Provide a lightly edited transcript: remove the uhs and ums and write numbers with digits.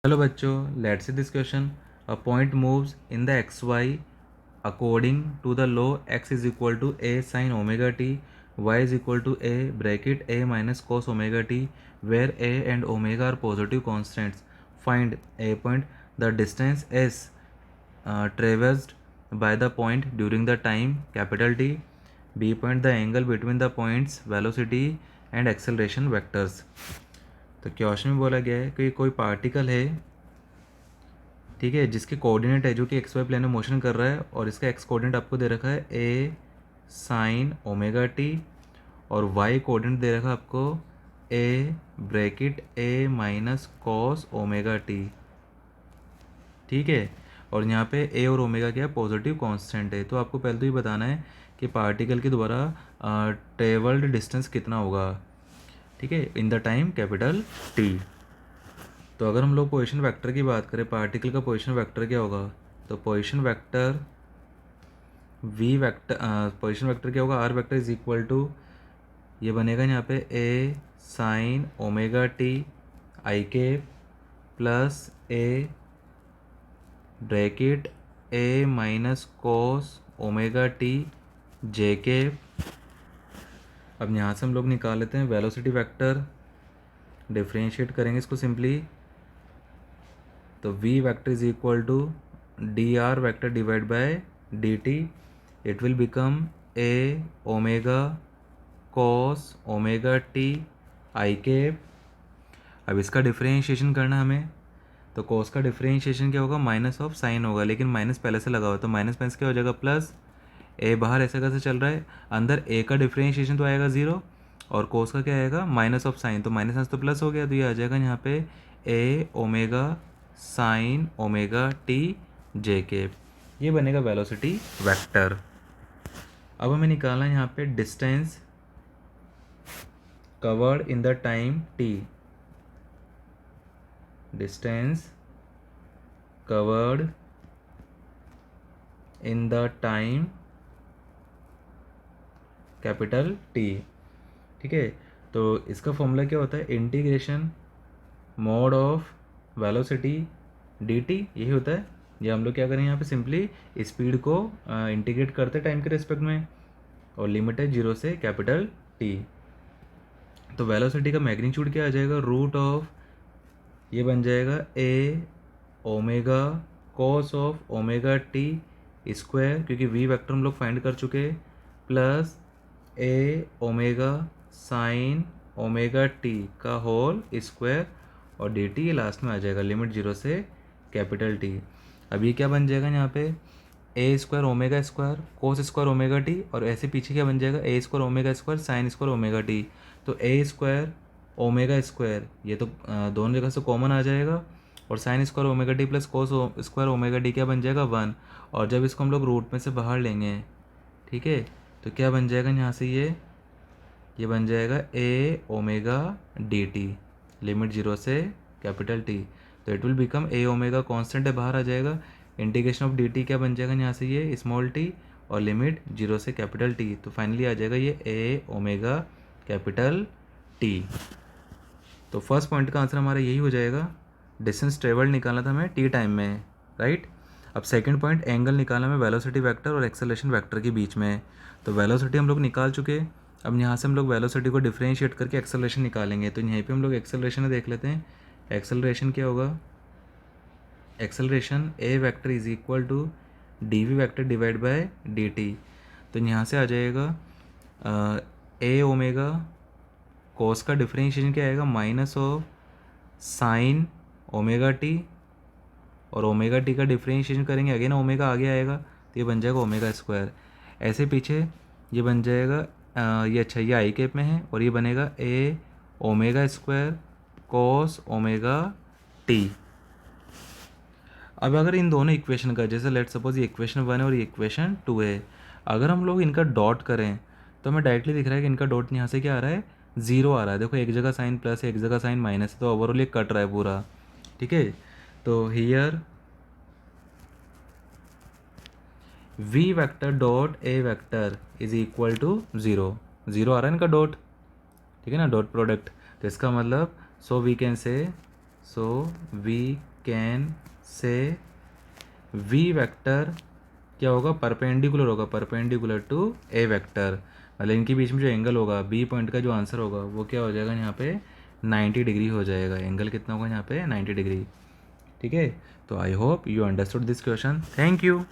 Hello बच्चों, let's see this question. A point moves in the X Y according to the law x is equal to a sin omega T, y is equal to a bracket a minus cos omega T, where a and omega are positive constants. Find a point, the distance s traversed by the point during the time capital T. B point, the angle between the points velocity and acceleration vectors. तो question में बोला गया है कि कोई particle है, ठीक है, जिसके कोऑर्डिनेट है जो कि एक्स वाई प्लेन में मोशन कर रहा है, और इसका एक्स कोऑर्डिनेट आपको दे रखा है ए साइन ओमेगा टी, और वाई कोऑर्डिनेट दे रखा है आपको ए bracket a minus cos omega T. ठीक है, और यहाँ पे ए और ओमेगा क्या है, पॉजिटिव कांस्टेंट है. तो आपको पहले तो ये बताना है कि पार्टिकल के द्वारा ट्रेवल्ड डिस्टेंस कितना होगा, ठीक है, in the time capital T. तो अगर हम लोग पोजीशन वेक्टर की बात करें, पार्टिकल का पोजीशन वेक्टर क्या होगा, तो पोजीशन वेक्टर पोजीशन वेक्टर क्या होगा, r vector is equal to, ये बनेगा यहाँ पे a sine omega t i के plus a bracket a minus cos omega t j के. अब यहाँ से हम लोग निकाल लेते हैं वेलोसिटी वेक्टर, डिफ्रेंशिएट करेंगे इसको सिंपली. तो v vector is equal to d r vector divide by d t. It will become a omega cos omega t i के. अब इसका डिफ्रेंशिएशन करना हमें, तो कॉस का डिफ्रेंशिएशन क्या होगा, माइनस ऑफ साइन होगा, लेकिन माइनस पहले से लगा हुआ, तो माइनस माइनस क्या हो जाएगा प्लस. ए बाहर ऐसे कैसे चल रहा है, अंदर ए का डिफ्रेंशिएशन तो आएगा ज़ीरो, और कोस का क्या आएगा माइनस ऑफ साइन, तो माइनस माइनस तो प्लस हो गया, तो ये आ जाएगा यहाँ पे ए omega sine omega t j के. ये बनेगा वेलोसिटी वेक्टर. अब हमें निकालना है यहाँ पे distance covered in the time T. Distance covered in the time capital T. ठीक है, तो इसका फॉर्मूला क्या होता है, integration mode of velocity D T, यही होता है. ये हम लोग क्या करें यहाँ पे, सिंपली स्पीड को इंटीग्रेट करते हैं टाइम के रिस्पेक्ट में, और लिमिट है 0 से कैपिटल टी. तो वेलोसिटी का मैग्नीट्यूड क्या आ जाएगा, रूट ऑफ, ये बन जाएगा A omega cos of omega T square, क्योंकि वी वेक्टर हम लोग फाइंड कर चुके, plus A omega sine omega T का होल स्क्वायर, और डी टी लास्ट में आ जाएगा, लिमिट 0 से कैपिटल टी. अब ये क्या बन जाएगा यहाँ पे, A square omega square cos square omega T, और ऐसे पीछे क्या बन जाएगा, A square omega square sine square omega T. तो ए स्क्वायर ओमेगा स्क्वायर ये तो दोनों जगह से कॉमन आ जाएगा, और sign square omega T plus cos square omega T क्या बन जाएगा 1. और जब इसको हम लोग रूट में से बाहर लेंगे, ठीक है, तो क्या बन जाएगा यहाँ से, ये बन जाएगा A omega D T, limit 0 से कैपिटल टी. तो it will become a omega constant है, बाहर आ जाएगा, इंटीग्रेशन ऑफ डी टी क्या बन जाएगा यहाँ से, ये स्मॉल टी, और लिमिट 0 से कैपिटल टी. तो फाइनली आ जाएगा ये ए ओमेगा कैपिटल टी. तो फर्स्ट पॉइंट का आंसर हमारा यही हो जाएगा. डिस्टेंस ट्रेवल्ड निकालना था हमें टी टाइम में, राइट. अब सेकंड पॉइंट, एंगल निकालना में वेलोसिटी वेक्टर और एक्सेलरेशन वेक्टर के बीच में. तो वेलोसिटी हम लोग निकाल चुके, अब यहाँ से हम लोग वेलोसिटी को डिफ्रेंशिएट करके एक्सेलरेशन निकालेंगे. तो यहीं पे हम लोग एक्सेलरेशन देख लेते हैं. एक्सेलरेशन क्या होगा, acceleration a vector is equal to d v vector divide by d t. तो यहाँ से आ जाएगा ए ओमेगा कोस का डिफ्रेंशिएशन क्या आएगा, minus of sine omega T, और ओमेगा टी का डिफ्रेंशिएशन करेंगे, अगेन ओमेगा आगे आएगा, तो ये बन जाएगा ओमेगा स्क्वायर. ऐसे पीछे ये बन जाएगा ये, अच्छा ये आई कैप में है, और ये बनेगा A omega square cos omega T. अब अगर इन दोनों इक्वेशन का, जैसे लेट सपोज ये इक्वेशन 1 है और ये इक्वेशन 2 है, अगर हम लोग इनका डॉट करें, तो हमें डायरेक्टली दिख रहा है कि इनका डॉट यहाँ से क्या आ रहा है, 0 आ रहा है. देखो एक जगह साइन प्लस है, एक जगह साइन माइनस है, तो ओवरऑल ये कट रहा है पूरा. ठीक है, तो here v vector dot a vector is equal to 0 आ रहा है इनका डॉट, ठीक है ना, डॉट प्रोडक्ट. तो इसका मतलब, सो we can say so we can say v vector क्या होगा, परपेंडिकुलर होगा, परपेंडिकुलर टू ए वेक्टर, मतलब इनके बीच में जो एंगल होगा बी पॉइंट का जो आंसर होगा वो क्या हो जाएगा यहाँ पे 90 डिग्री हो जाएगा। एंगल कितना होगा यहाँ पे 90 डिग्री। ठीक है, तो I hope you understood this question. Thank you.